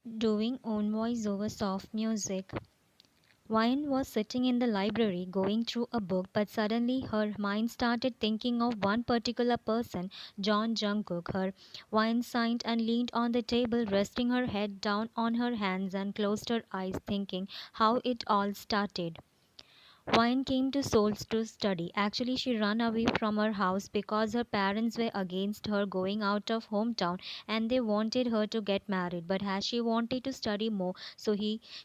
Doing own voice over soft music. Wine was sitting in the library going through a book, but suddenly her mind started thinking of one particular person, John Jungkook. Her wine signed and leaned on the table, resting her head down on her hands and closed her eyes, thinking how it all started. Wine came to Seoul to study. Actually, she ran away from her house because her parents were against her going out of hometown and they wanted her to get married. But as she wanted to study more,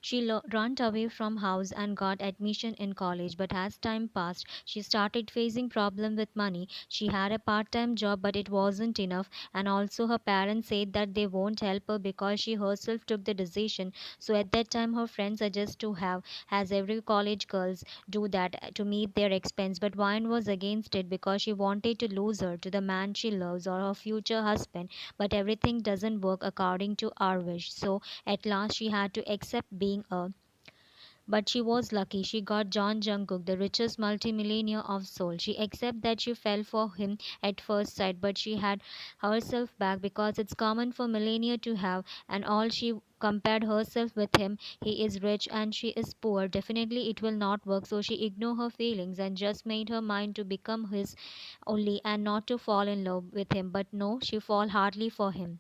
she ran away from house and got admission in college. But as time passed, she started facing problem with money. She had a part-time job, but it wasn't enough. And also, her parents said that they won't help her because she herself took the decision. So at that time, her friends suggest to have, as every college girls do that to meet their expense, but Vine was against it because she wanted to lose her to the man she loves or her future husband. But everything doesn't work according to our wish, so at last she had to accept being a but she was lucky. She got John Jungkook, the richest multimillionaire of Seoul. She accepted that she fell for him at first sight, but she had herself back because it's common for millionaire to have, and all she compared herself with him. He is rich and she is poor. Definitely it will not work. So she ignored her feelings and just made her mind to become his only and not to fall in love with him. But no, she fall hardly for him.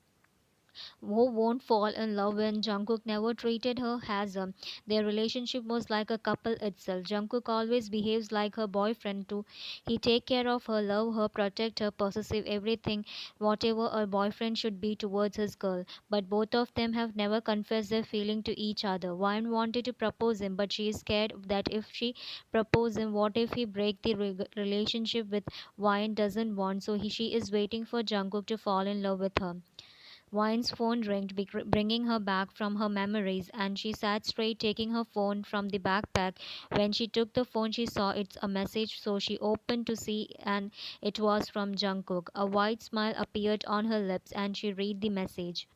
Who won't fall in love when Jungkook never treated her as a. Their relationship was like a couple itself. Jungkook always behaves like her boyfriend too. He take care of her, love her, protect her, possessive everything, whatever a boyfriend should be towards his girl. But both of them have never confessed their feeling to each other. One wanted to propose him, but she is scared that if she propose him, what if he break the relationship with Wine doesn't want. So she is waiting for Jungkook to fall in love with her. Vine's phone rang, bringing her back from her memories, and she sat straight, taking her phone from the backpack. When she took the phone, she saw it's a message, so she opened to see, and it was from Jungkook. A wide smile appeared on her lips, and she read the message.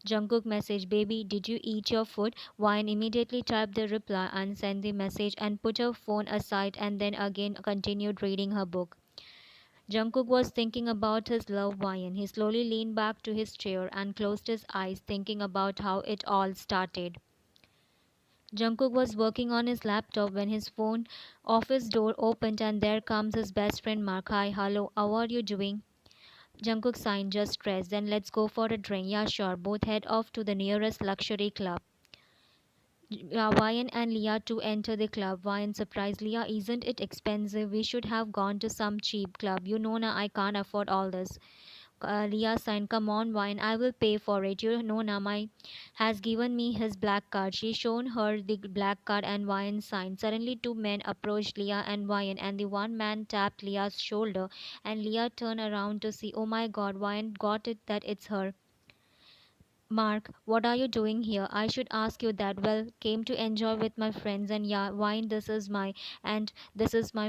Jungkook message, baby, did you eat your food? Vine immediately typed the reply and sent the message and put her phone aside and then again continued reading her book. Jungkook was thinking about his love Vian. He slowly leaned back to his chair and closed his eyes, thinking about how it all started. Jungkook was working on his laptop when his phone office door opened and there comes his best friend Mark. Hi, hello, how are you doing? Jungkook signed, just stressed. Then let's go for a drink. Yeah, sure. Both head off to the nearest luxury club. Vian and Leah to enter the club. Vian surprised Leah, isn't it expensive? We should have gone to some cheap club. You know, na, I can't afford all this. Leah signed, come on, Wine, I will pay for it. You know, Namai has given me his black card. She shown her the black card and Wine signed. Suddenly, two men approached Leah and Wine, and the one man tapped Leah's shoulder, and Leah turned around to see, oh my god, Wine got it that it's her. Mark, what are you doing here? I should ask you that. Well, came to enjoy with my friends and yeah, Wine, this is my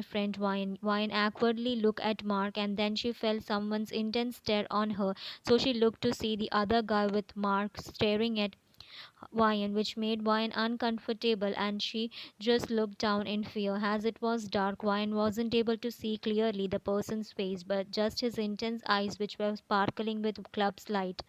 friend Wine. Wine awkwardly looked at Mark and then she felt someone's intense stare on her. So she looked to see the other guy with Mark staring at Wine, which made Wine uncomfortable and she just looked down in fear. As it was dark, Wine wasn't able to see clearly the person's face, but just his intense eyes which were sparkling with club's light.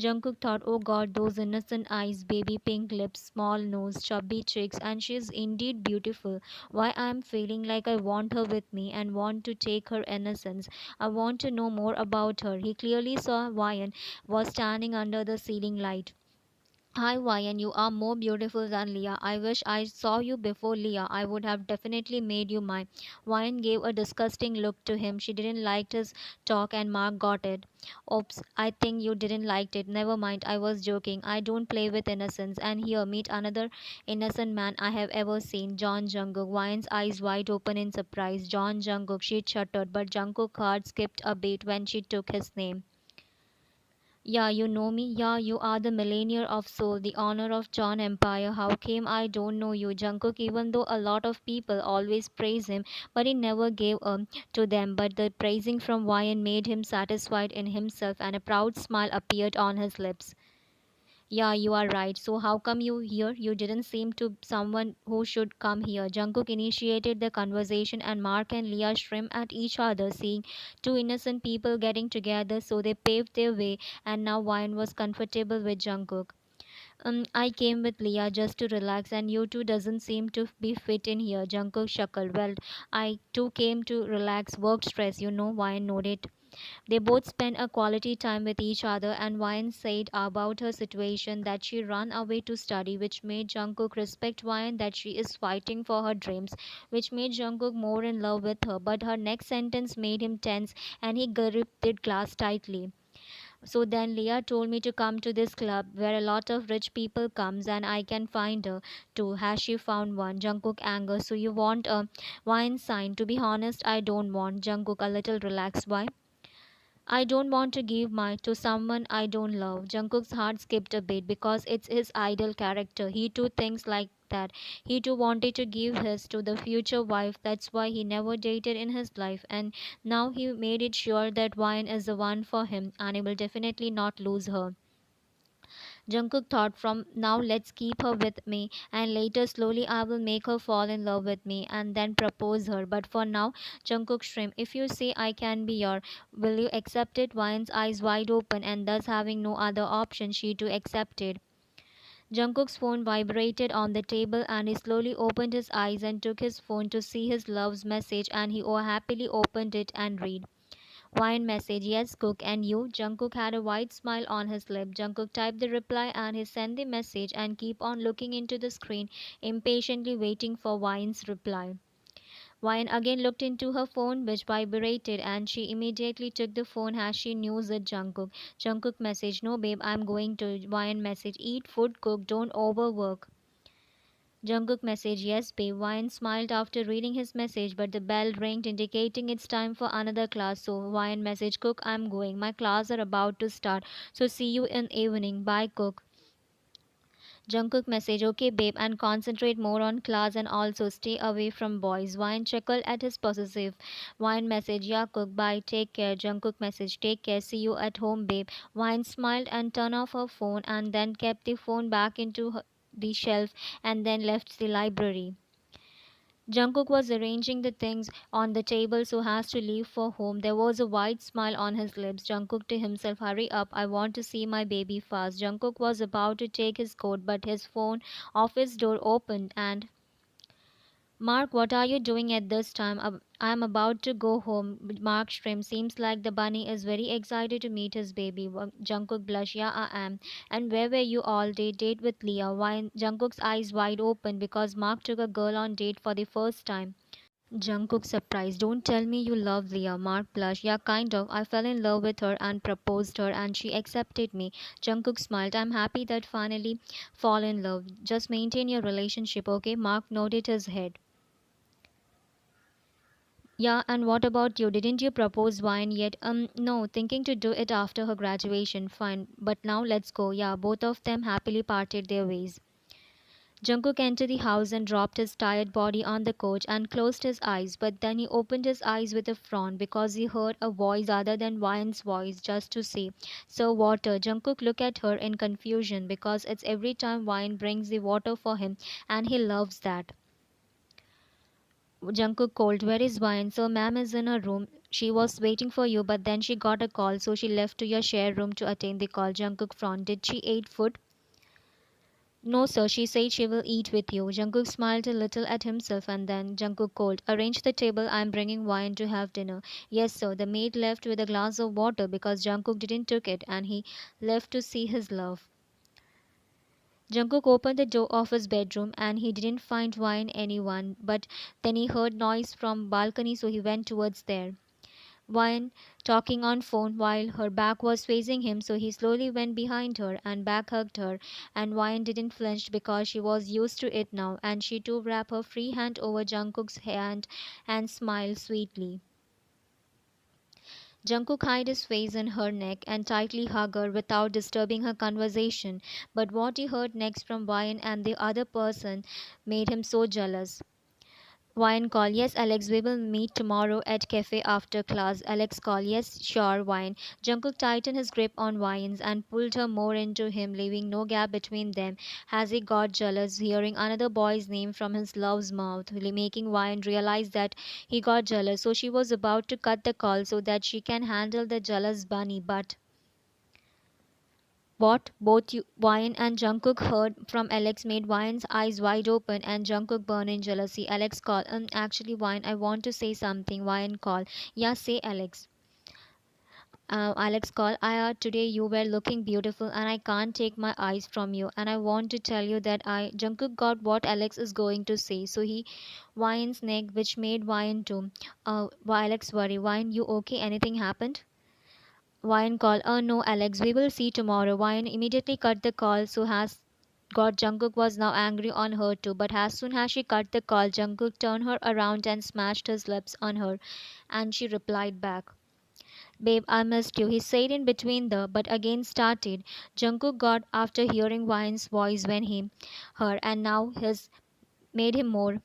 Jungkook thought, oh god, those innocent eyes, baby pink lips, small nose, chubby cheeks, and she's indeed beautiful. Why I'm feeling like I want her with me and want to take her innocence. I want to know more about her. He clearly saw Vian was standing under the ceiling light. Hi Vian, you are more beautiful than Leah. I wish I saw you before Leah. I would have definitely made you mine. Vian gave a disgusting look to him. She didn't like his talk and Mark got it. Oops, I think you didn't like it. Never mind, I was joking. I don't play with innocence. And here, meet another innocent man I have ever seen, John Jungkook. Vian's eyes wide open in surprise. John Jungkook, she shuddered, but Jungkook heart skipped a beat when she took his name. Yeah, you know me. Yeah, you are the millionaire of soul, the honor of John Empire. How came I don't know you, Jungkook? Even though a lot of people always praise him, but he never gave to them. But the praising from Ryan made him satisfied in himself, and a proud smile appeared on his lips. Yeah, you are right. So how come you here? You didn't seem to someone who should come here. Jungkook initiated the conversation and Mark and Leah shrimp at each other, seeing two innocent people getting together, so they paved their way and now Wine was comfortable with Jungkook. I came with Leah just to relax, and you two doesn't seem to be fit in here. Jungkook chuckled. Well, I too came to relax. Work stress, you know. Wine nodded. They both spent a quality time with each other, and Wine said about her situation that she ran away to study, which made Jungkook respect Wine that she is fighting for her dreams, which made Jungkook more in love with her. But her next sentence made him tense, and he gripped the glass tightly. So then Leah told me to come to this club where a lot of rich people comes and I can find her too. Has she found one? Jungkook anger. So you want a wine sign? To be honest, I don't want. Jungkook a little relaxed. Why? I don't want to give mine to someone I don't love. Jungkook's heart skipped a bit because it's his idol character. He too thinks like that. He too wanted to give his to the future wife. That's why he never dated in his life. And now he made it sure that wine is the one for him and he will definitely not lose her. Jungkook thought from now let's keep her with me and later slowly I will make her fall in love with me and then propose her. But for now, Jungkook shrimp, if you say I can be your, will you accept it? Wine's eyes wide open and thus having no other option, she too accepted. Jungkook's phone vibrated on the table and he slowly opened his eyes and took his phone to see his love's message and he happily opened it and read. Wine message, yes, Cook, and you? Jungkook had a wide smile on his lip. Jungkook typed the reply and he sent the message and keep on looking into the screen, impatiently waiting for Wine's reply. Wine again looked into her phone, which vibrated, and she immediately took the phone as she knew it Jungkook. Jungkook message, no babe, I'm going to. Wine message, eat food, cook, don't overwork. Jungkook message, yes babe. Wine smiled after reading his message, but the bell rang indicating it's time for another class. So Wine message, Cook, I'm going. My class are about to start. So see you in evening. Bye, Cook. Jungkook message, okay babe, and concentrate more on class and also stay away from boys. Wine chuckled at his possessive. Wine message, yeah Cook, bye, take care. Jungkook message, take care, see you at home babe. Wine smiled and turned off her phone and then kept the phone back into the shelf and then left the library. Jungkook was arranging the things on the table so as to leave for home. There was a wide smile on his lips. Jungkook to himself, hurry up, I want to see my baby fast. Jungkook was about to take his coat, but his phone office door opened and Mark, what are you doing at this time? I'm about to go home. Mark Shrimp seems like the bunny is very excited to meet his baby. Jungkook blush, yeah, I am. And where were you all day? Date with Leah. Why? Jungkook's eyes wide open because Mark took a girl on date for the first time. Jungkook surprised. Don't tell me you love Leah. Mark blushed. Yeah, kind of. I fell in love with her and proposed her and she accepted me. Jungkook smiled. I'm happy that finally fall in love. Just maintain your relationship, okay? Mark nodded his head. Yeah, and what about you? Didn't you propose wine yet? No, thinking to do it after her graduation. Fine, but now let's go. Yeah, both of them happily parted their ways. Jungkook entered the house and dropped his tired body on the couch and closed his eyes, but then he opened his eyes with a frown because he heard a voice other than Wine's voice just to say, Sir Water. Jungkook looked at her in confusion because it's every time Wine brings the water for him and he loves that. Jungkook called, where is Wine? So ma'am is in her room. She was waiting for you, but then she got a call, so she left to your share room to attend the call. Jungkook frowned. Did she eat food? No, sir, she said she will eat with you. Jungkook smiled a little at himself and then Jungkook called, arrange the table, I'm bringing wine to have dinner. Yes, sir. The maid left with a glass of water because Jungkook didn't took it and he left to see his love. Jungkook opened the door of his bedroom and he didn't find wine anyone, but then he heard noise from balcony so he went towards there. Wine talking on phone while her back was facing him, so he slowly went behind her and back hugged her. And Wine didn't flinch because she was used to it now, and she too wrapped her free hand over Jungkook's hand and smiled sweetly. Jungkook hid his face in her neck and tightly hugged her without disturbing her conversation. But what he heard next from Wine and the other person made him so jealous. Wine call, yes, Alex, we will meet tomorrow at cafe after class. Alex call, yes, sure, Wine. Jungkook tightened his grip on Wine's and pulled her more into him, leaving no gap between them as he got jealous, hearing another boy's name from his love's mouth, making Wine realize that he got jealous. So she was about to cut the call so that she can handle the jealous bunny, but What both Wyan and Jungkook heard from Alex made Wyan's eyes wide open and Jungkook burn in jealousy. Alex called, actually, Wyan, I want to say something. Wyan called, yeah, say, Alex. Alex called, today you were looking beautiful and I can't take my eyes from you. And I want to tell you that Jungkook got what Alex is going to say. So he Wyan's neck, which made Wyan too. Alex worry, Wyan, you okay? Anything happened? Wyan called, no, Alex, we will see tomorrow. Wyan immediately cut the call, so has got Jungkook was now angry on her too. But as soon as she cut the call, Jungkook turned her around and smashed his lips on her, and she replied back. Babe, I missed you, he said in between but again started. Jungkook got after hearing Wyan's voice when he her and now his made him more.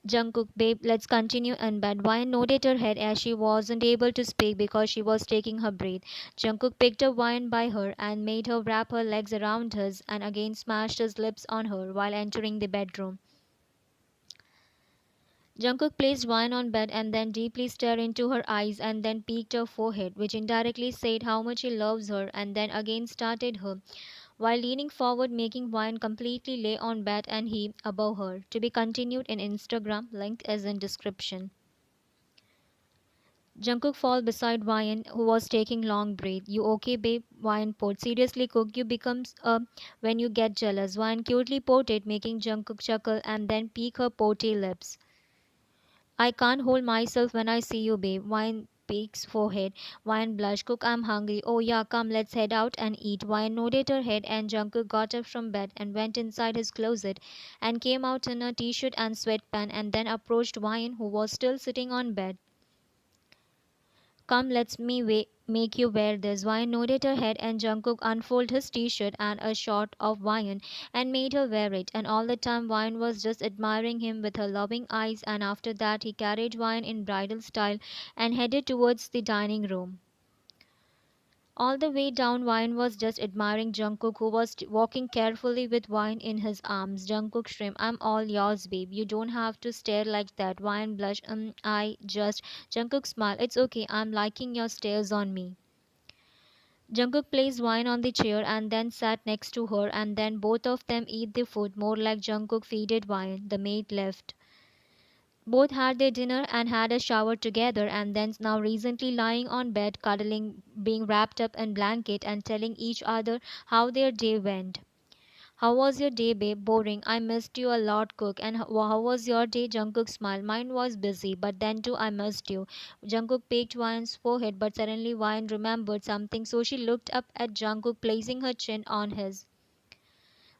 Jungkook, babe, let's continue in bed. Wyan nodded her head as she wasn't able to speak because she was taking her breath. Jungkook picked up Wyan by her and made her wrap her legs around his and again smashed his lips on her while entering the bedroom. Jungkook placed Wyan on bed and then deeply stared into her eyes and then peeked her forehead, which indirectly said how much he loves her, and then again started her, while leaning forward making Wyan completely lay on bed and he above her. To be continued in Instagram, link is in description. Jungkook fall beside Wyan, who was taking long breath. You okay, babe? Wyan put. Seriously, Cook, you becomes when you get jealous. Wyan cutely ported, making Jungkook chuckle and then peek her potty lips. I can't hold myself when I see you, babe. Wyan peaks forehead. Wyan blush. Cook, I'm hungry. Oh yeah, come, let's head out and eat. Wyan nodded her head and Jungkook got up from bed and went inside his closet and came out in a t-shirt and sweatpants and then approached Wyan, who was still sitting on bed. Come, make you wear this. Wyan nodded her head and Jungkook unfolded his t-shirt and a short of Wyan and made her wear it. And all the time Wyan was just admiring him with her loving eyes, and after that he carried Wyan in bridal style and headed towards the dining room. All the way down, Wyan was just admiring Jungkook, who was walking carefully with Wyan in his arms. Jungkook shrimp, I'm all yours, babe. You don't have to stare like that. Wyan blushed, I just. Jungkook smiled, it's okay, I'm liking your stares on me. Jungkook placed Wyan on the chair and then sat next to her, and then both of them eat the food more like Jungkook feeded Wyan. The maid left. Both had their dinner and had a shower together and then now recently lying on bed cuddling, being wrapped up in blanket and telling each other how their day went. How was your day, babe? Boring. I missed you a lot, Cook. And how was your day? Jungkook smiled. Mine was busy, but then too I missed you. Jungkook picked Wyan's forehead, but suddenly Wyan remembered something, so she looked up at Jungkook, placing her chin on his.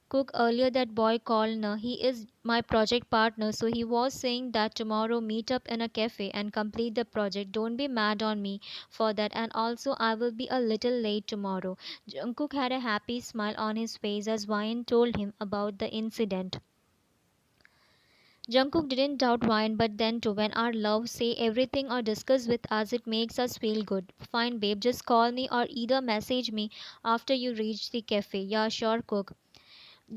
Cook, earlier that boy called na, he is my project partner, so he was saying that tomorrow meet up in a cafe and complete the project. Don't be mad on me for that, and also I will be a little late tomorrow. Jungkook had a happy smile on his face as Wyan told him about the incident. Jungkook didn't doubt Wyan, but then too, when our love say everything or discuss with us, it makes us feel good. Fine, babe, just call me or either message me after you reach the cafe. Yeah, sure, Cook.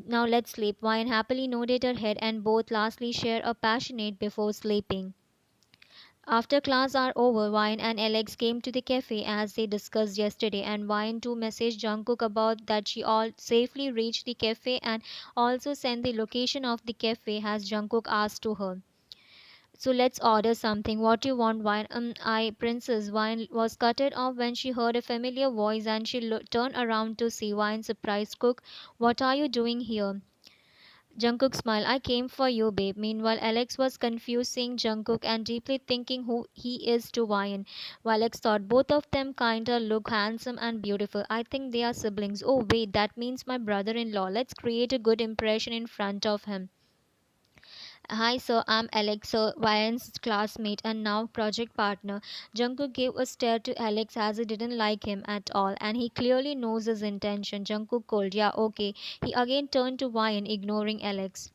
Now let's sleep. Wine happily nodded her head and both lastly share a passionate before sleeping. After class are over, Wine and Alex came to the cafe as they discussed yesterday, and Wine too messaged Jungkook about that she all safely reached the cafe and also sent the location of the cafe as Jungkook asked to her. So let's order something. What you want, Wine? I, Princess. Wine was cut it off when she heard a familiar voice and she turned around to see Wine surprised Cook. What are you doing here? Jungkook smiled. I came for you, babe. Meanwhile, Alex was confused seeing Jungkook and deeply thinking who he is to Wyan. While Alex thought both of them kinda look handsome and beautiful. I think they are siblings. Oh, wait, that means my brother in law. Let's create a good impression in front of him. Hi, sir. I'm Alex, sir, Ryan's classmate and now project partner. Jungkook gave a stare to Alex as he didn't like him at all, and he clearly knows his intention. Jungkook called, yeah, okay. He again turned to Ryan, ignoring Alex.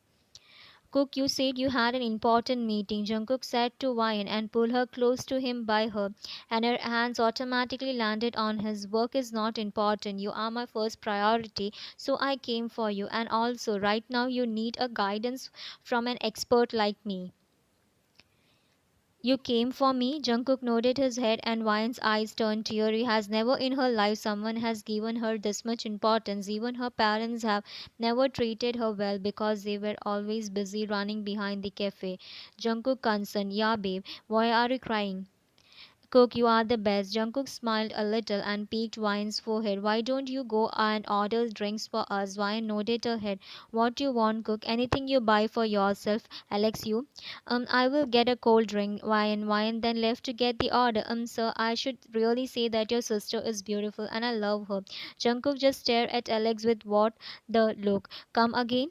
Cook, you said you had an important meeting. Jungkook said to Ryan and pulled her close to him by her, and her hands automatically landed on his. Work is not important. You are my first priority, so I came for you. And also, right now, you need a guidance from an expert like me. You came for me? Jungkook nodded his head and Wyan's eyes turned teary. Has never in her life someone has given her this much importance. Even her parents have never treated her well because they were always busy running behind the cafe. Jungkook concerned, yeah babe, why are you crying? Cook, you are the best. Jungkook smiled a little and peeked Wine's forehead. Why don't you go and order drinks for us? Wine nodded her head. What do you want, Cook? Anything you buy for yourself, Alex, you? I will get a cold drink. Wine then left to get the order. Sir, I should really say that your sister is beautiful and I love her. Jungkook just stared at Alex with what the look. Come again?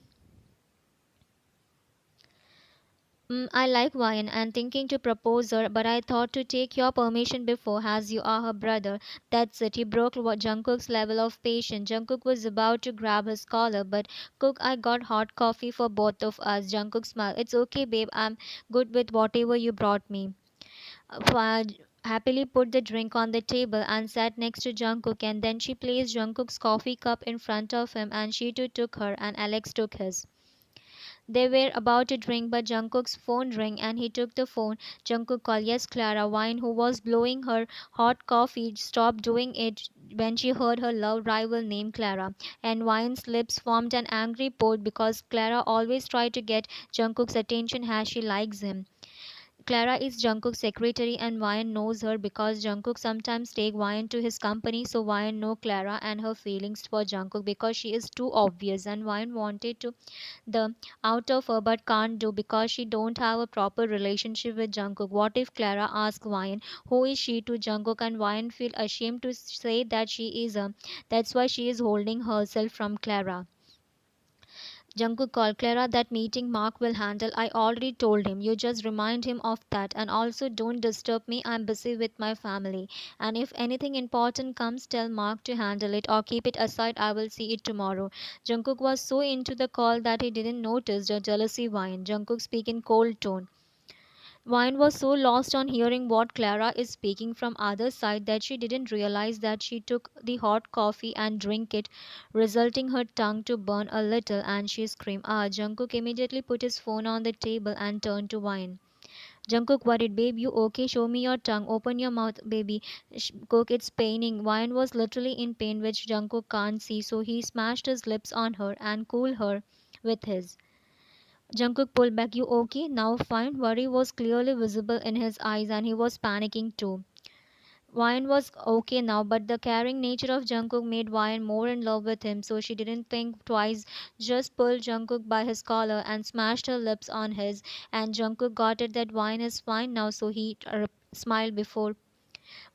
I like wine and thinking to propose her, but I thought to take your permission before, as you are her brother. That's it. He broke Jungkook's level of patience. Jungkook was about to grab his collar, but Cook, I got hot coffee for both of us. Jungkook smiled. It's okay, babe. I'm good with whatever you brought me. Happily put the drink on the table and sat next to Jungkook, and then she placed Jungkook's coffee cup in front of him, and she too took her, and Alex took his. They were about to drink, but Jungkook's phone rang and he took the phone. Jungkook called, yes, Clara. Wine, who was blowing her hot coffee, stopped doing it when she heard her love rival named Clara. And Wine's lips formed an angry pout because Clara always tried to get Jungkook's attention as she likes him. Clara is Jungkook's secretary and Wyan knows her because Jungkook sometimes take Wyan to his company, so Wyan know Clara and her feelings for Jungkook because she is too obvious, and Wyan wanted to the out of her but can't do because she don't have a proper relationship with Jungkook. What if Clara asks Wyan who is she to Jungkook, and Wyan feel ashamed to say that she is a that's why she is holding herself from Clara. Jungkook called Clara, that meeting Mark will handle. I already told him. You just remind him of that. And also don't disturb me. I'm busy with my family. And if anything important comes, tell Mark to handle it or keep it aside. I will see it tomorrow. Jungkook was so into the call that he didn't notice the jealousy whine. Jungkook speak in cold tone. Vine was so lost on hearing what Clara is speaking from other side that she didn't realize that she took the hot coffee and drink it, resulting her tongue to burn a little and she screamed. Jungkook immediately put his phone on the table and turned to Vine. Jungkook worried, babe, you okay? Show me your tongue. Open your mouth, baby. Cook, it's paining. Vine was literally in pain, which Jungkook can't see, so he smashed his lips on her and cooled her with his. Jungkook pulled back. You okay? Now fine. Worry was clearly visible in his eyes and he was panicking too. Wyan was okay now, but the caring nature of Jungkook made Wyan more in love with him, so she didn't think twice, just pulled Jungkook by his collar and smashed her lips on his, and Jungkook got it that Wyan is fine now, so he smiled before.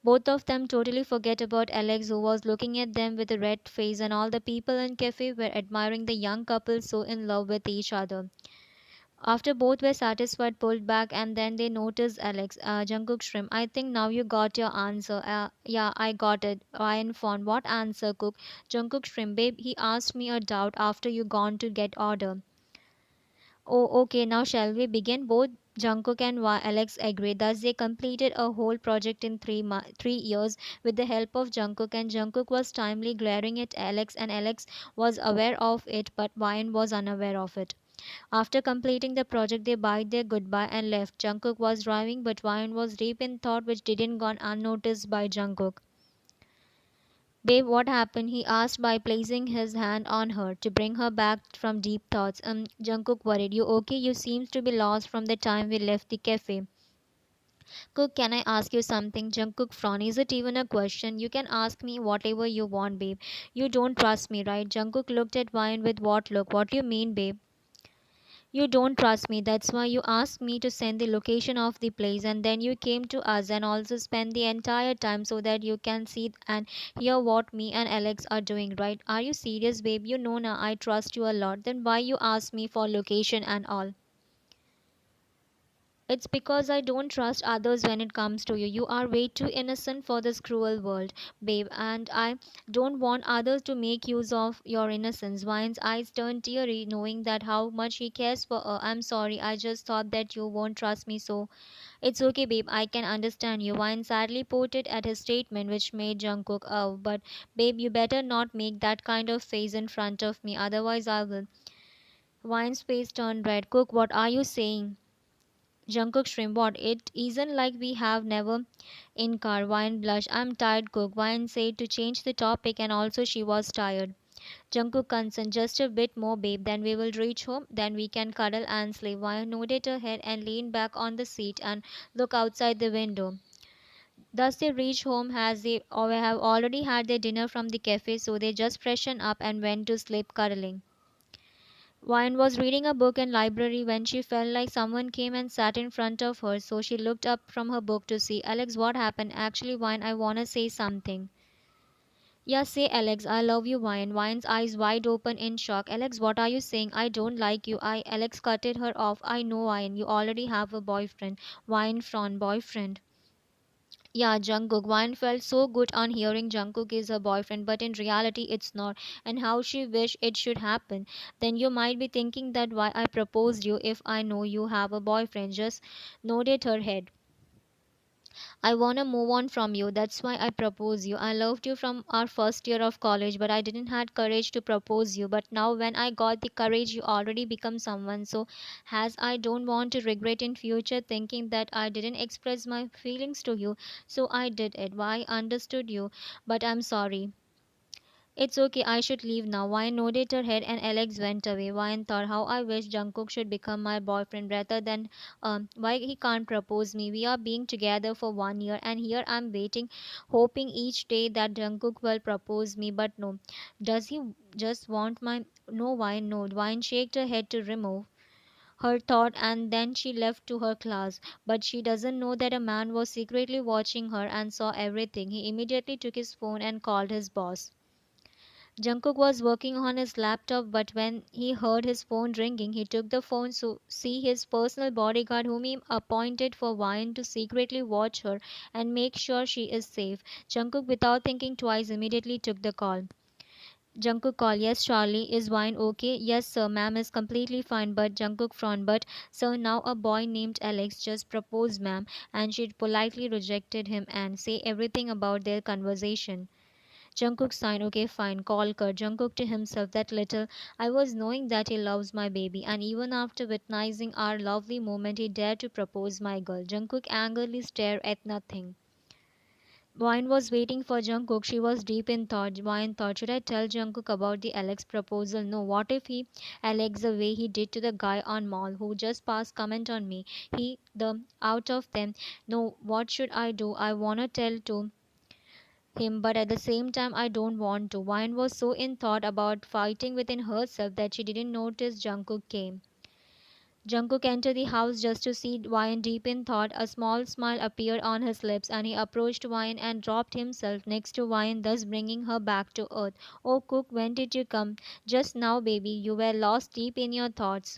Both of them totally forget about Alex, who was looking at them with a red face, and all the people in cafe were admiring the young couple so in love with each other. After both were satisfied, pulled back, and then they noticed Alex. Jungkook shrimp. I think now you got your answer. Yeah, I got it. Ryan Fawn. What answer, Cook? Jungkook shrimp. Babe, he asked me a doubt after you gone to get order. Oh, okay. Now shall we begin? Both Jungkook and Alex agreed. Thus, they completed a whole project in 3 years with the help of Jungkook. And Jungkook was timely glaring at Alex, and Alex was aware of it, but Ryan was unaware of it. After completing the project, they bade their goodbye and left. Jungkook was driving, but Ryan was deep in thought which didn't go unnoticed by Jungkook. Babe, what happened? He asked by placing his hand on her to bring her back from deep thoughts. Jungkook worried. You okay? You seems to be lost from the time we left the cafe. Cook, can I ask you something? Jungkook frowned. Is it even a question? You can ask me whatever you want, babe. You don't trust me, right? Jungkook looked at Ryan with what look? What do you mean, babe? You don't trust me. That's why you asked me to send the location of the place and then you came to us and also spent the entire time so that you can see and hear what me and Alex are doing, right? Are you serious, babe? You know now I trust you a lot. Then why you ask me for location and all? It's because I don't trust others when it comes to you. You are way too innocent for this cruel world, babe, and I don't want others to make use of your innocence. Vine's eyes turned teary, knowing that how much he cares for her. I'm sorry, I just thought that you won't trust me, so it's okay, babe. I can understand you. Vine sadly pouted at his statement, which made Jungkook, oh, but babe, you better not make that kind of face in front of me, otherwise I will. Vine's face turned red. Cook, what are you saying? Jungkook shrimp, what? It isn't like we have never in car. Wine blush. I'm tired, Cook. Wine said to change the topic and also she was tired. Jungkook concerned, just a bit more, babe. Then we will reach home. Then we can cuddle and sleep. Wine nodded her head and leaned back on the seat and looked outside the window. Thus they reached home as they have already had their dinner from the cafe, so they just freshened up and went to sleep cuddling. Vine was reading a book in library when she felt like someone came and sat in front of her, so she looked up from her book to see Alex. What happened? Actually, Vine, I wanna say something. Yeah, say Alex, I love you, Vine. Vine's eyes wide open in shock. Alex, what are you saying? I don't like you. Alex cutted her off. I know, Vine. You already have a boyfriend. Vine frowned. Boyfriend. Yeah, Jungkook. Vine felt so good on hearing Jungkook is her boyfriend, but in reality it's not. And how she wished it should happen. Then you might be thinking that why I proposed you if I know you have a boyfriend. Just nodded her head. I wanna move on from you. That's why I propose you. I loved you from our first year of college, but I didn't had courage to propose you. But now when I got the courage, you already become someone. So as I don't want to regret in future thinking that I didn't express my feelings to you, so I did it. Why understood you, but I'm sorry. It's okay, I should leave now. Wine nodded her head and Alex went away. Wine thought how I wish Jungkook should become my boyfriend rather than why he can't propose me. We are being together for 1 year and here I'm waiting, hoping each day that Jungkook will propose me. But no. Does he just want my no Wine no. Wine shaked her head to remove her thought and then she left to her class. But she doesn't know that a man was secretly watching her and saw everything. He immediately took his phone and called his boss. Jungkook was working on his laptop, but when he heard his phone ringing, he took the phone to see his personal bodyguard, whom he appointed for Wine to secretly watch her and make sure she is safe. Jungkook, without thinking twice, immediately took the call. Jungkook called, yes, Charlie, is Wine okay? Yes, sir, ma'am is completely fine, but Jungkook frowned. But, sir, now a boy named Alex just proposed, ma'am, and she politely rejected him and say everything about their conversation. Jungkook sighed, okay, fine, call Kurt. Jungkook to himself, that little. I was knowing that he loves my baby, and even after witnessing our lovely moment, he dared to propose my girl. Jungkook angrily stared at nothing. Wine was waiting for Jungkook. She was deep in thought. Wine thought, should I tell Jungkook about the Alex proposal? No, what if he Alex the way he did to the guy on mall who just passed comment on me? He the out of them. No, what should I do? I wanna tell to him, but at the same time, I don't want to. Wine was so in thought about fighting within herself that she didn't notice Jungkook came. Jungkook entered the house just to see Wine deep in thought. A small smile appeared on his lips, and he approached Wine and dropped himself next to Wine, thus bringing her back to earth. Oh, Cook, when did you come? Just now, baby. You were lost deep in your thoughts.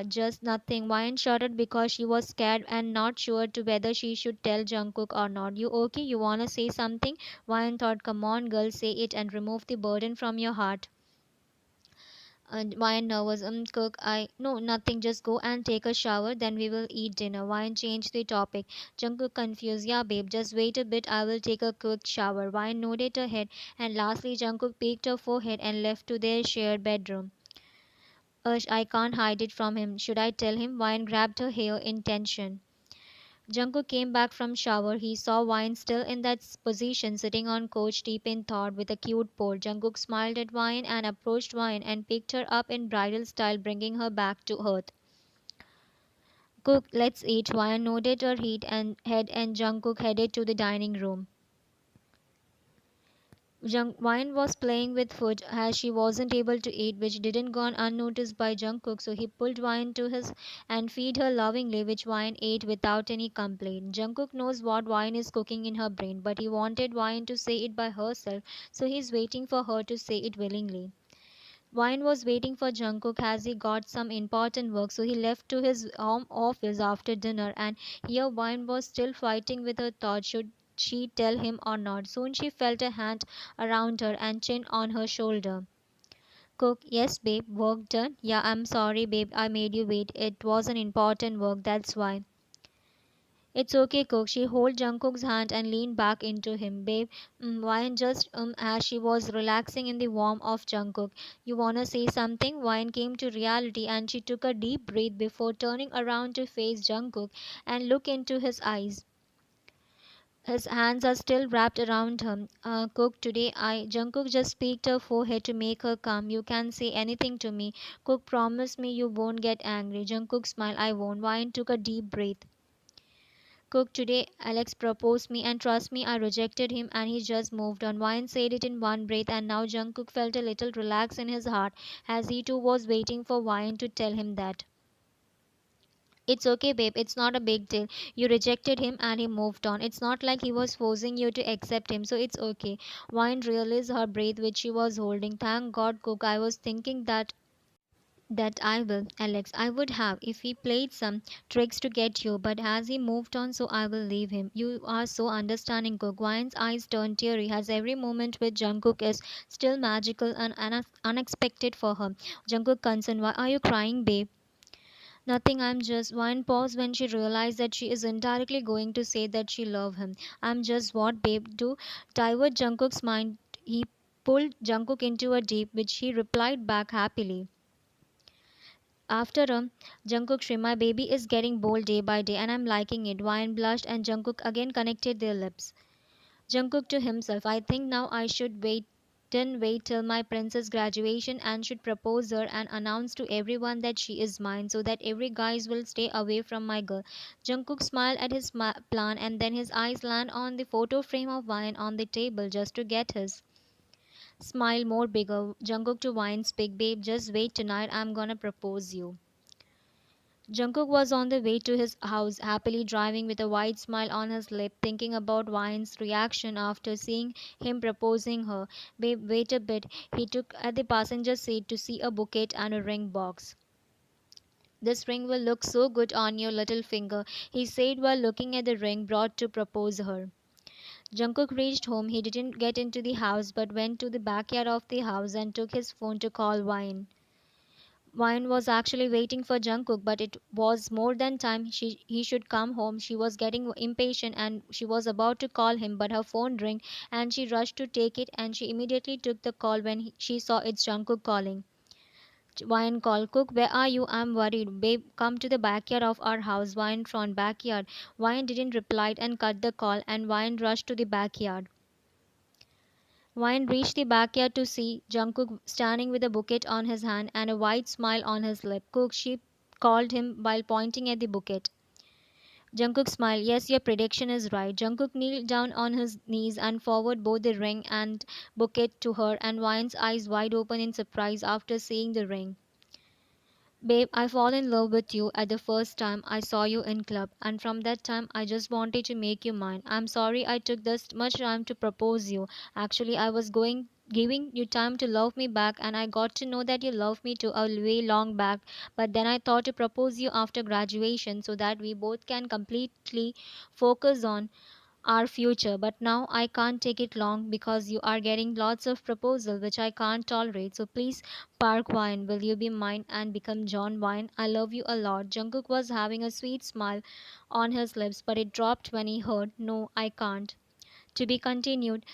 Just nothing. Wine shuddered because she was scared and not sure to whether she should tell Jungkook or not. You okay? You wanna say something? Wine thought, come on, girl, say it and remove the burden from your heart. And Wine nervous, Cook, no, nothing. Just go and take a shower, then we will eat dinner. Wine changed the topic. Jungkook confused, yeah, babe, just wait a bit. I will take a quick shower. Wine nodded her head, and lastly, Jungkook peeked her forehead and left to their shared bedroom. I can't hide it from him. Should I tell him? Wine grabbed her hair in tension. Jungkook came back from shower. He saw Wine still in that position, sitting on couch deep in thought with a cute pole. Jungkook smiled at Wine and approached Wine and picked her up in bridal style, bringing her back to earth. Cook, let's eat. Wine nodded her head and Jungkook headed to the dining room. Wine was playing with food as she wasn't able to eat, which didn't go unnoticed by Jungkook, so he pulled Wine to his and feed her lovingly, which Wine ate without any complaint. Jungkook knows what Wine is cooking in her brain, but he wanted Wine to say it by herself, so he's waiting for her to say it willingly. Wine was waiting for Jungkook as he got some important work, so he left to his home office after dinner. And here Wine was still fighting with her thoughts. Should she tell him or not? Soon she felt a hand around her and chin on her shoulder. Cook, yes, babe, work done? Yeah, I'm sorry, babe, I made you wait. It was an important work, that's why. It's okay, Cook. She held Jungkook's hand and leaned back into him. Babe, Wine just as she was relaxing in the warmth of Jungkook. You wanna say something? Wine came to reality and she took a deep breath before turning around to face Jungkook and look into his eyes. His hands are still wrapped around her. Cook, today I Jungkook just peeked her forehead to make her calm. You can say anything to me. Cook, promise me you won't get angry. Jungkook smiled. I won't. Wine took a deep breath. Cook, today Alex proposed me and trust me I rejected him and he just moved on. Wine said it in one breath and now Jungkook felt a little relaxed in his heart as he too was waiting for Wine to tell him that. It's okay, babe. It's not a big deal. You rejected him and he moved on. It's not like he was forcing you to accept him, so it's okay. Wine released her breath, which she was holding. Thank God, Cook. I was thinking that I will, Alex. I would have if he played some tricks to get you, but as he moved on, so I will leave him. You are so understanding, Cook. Wine's eyes turned teary as every moment with Jungkook is still magical and unexpected for her. Jungkook concerned, why are you crying, babe? Nothing, I'm just. One pause when she realized that she is indirectly going to say that she loved him. I'm just what, babe? To divert Jungkook's mind, he pulled Jungkook into a deep, which he replied back happily. After Jungkook shrieked, my baby is getting bold day by day and I'm liking it. Wine blushed and Jungkook again connected their lips. Jungkook to himself, I think now I should wait till my princess graduation and should propose her and announce to everyone that she is mine so that every guys will stay away from my girl. Jungkook smiled at his plan and then his eyes land on the photo frame of Wine on the table just to get his smile more bigger. Jungkook to Wine speak, babe, just wait tonight I'm gonna propose you. Jungkook was on the way to his house, happily driving with a wide smile on his lip, thinking about Wine's reaction after seeing him proposing her. Babe, wait a bit. He took at the passenger seat to see a bouquet and a ring box. This ring will look so good on your little finger, he said while looking at the ring brought to propose her. Jungkook reached home. He didn't get into the house but went to the backyard of the house and took his phone to call Wine. Wine was actually waiting for Jungkook, but it was more than time he should come home. She was getting impatient and she was about to call him, but her phone rang and she rushed to take it and she immediately took the call when she saw it's Jungkook calling. Wine called, Cook, where are you? I'm worried. Babe, come to the backyard of our house. Wine front backyard. Wine didn't reply and cut the call and Wine rushed to the backyard. Wine reached the backyard to see Jungkook standing with a bouquet on his hand and a wide smile on his lip. Cook, she called him while pointing at the bouquet. Jungkook smiled. Yes, your prediction is right. Jungkook kneeled down on his knees and forwarded both the ring and bouquet to her, and Wine's eyes wide open in surprise after seeing the ring. Babe, I fall in love with you at the first time I saw you in club, and from that time I just wanted to make you mine. I'm sorry I took this much time to propose you. Actually, I was going giving you time to love me back and I got to know that you love me too a way long back. But then I thought to propose you after graduation so that we both can completely focus on our future, but now I can't take it long because you are getting lots of proposal which I can't tolerate. So please, Park Wine, will you be mine and become John Wine? I love you a lot. Jungkook was having a sweet smile on his lips, but it dropped when he heard, no, I can't. To be continued.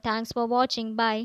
Thanks for watching. Bye.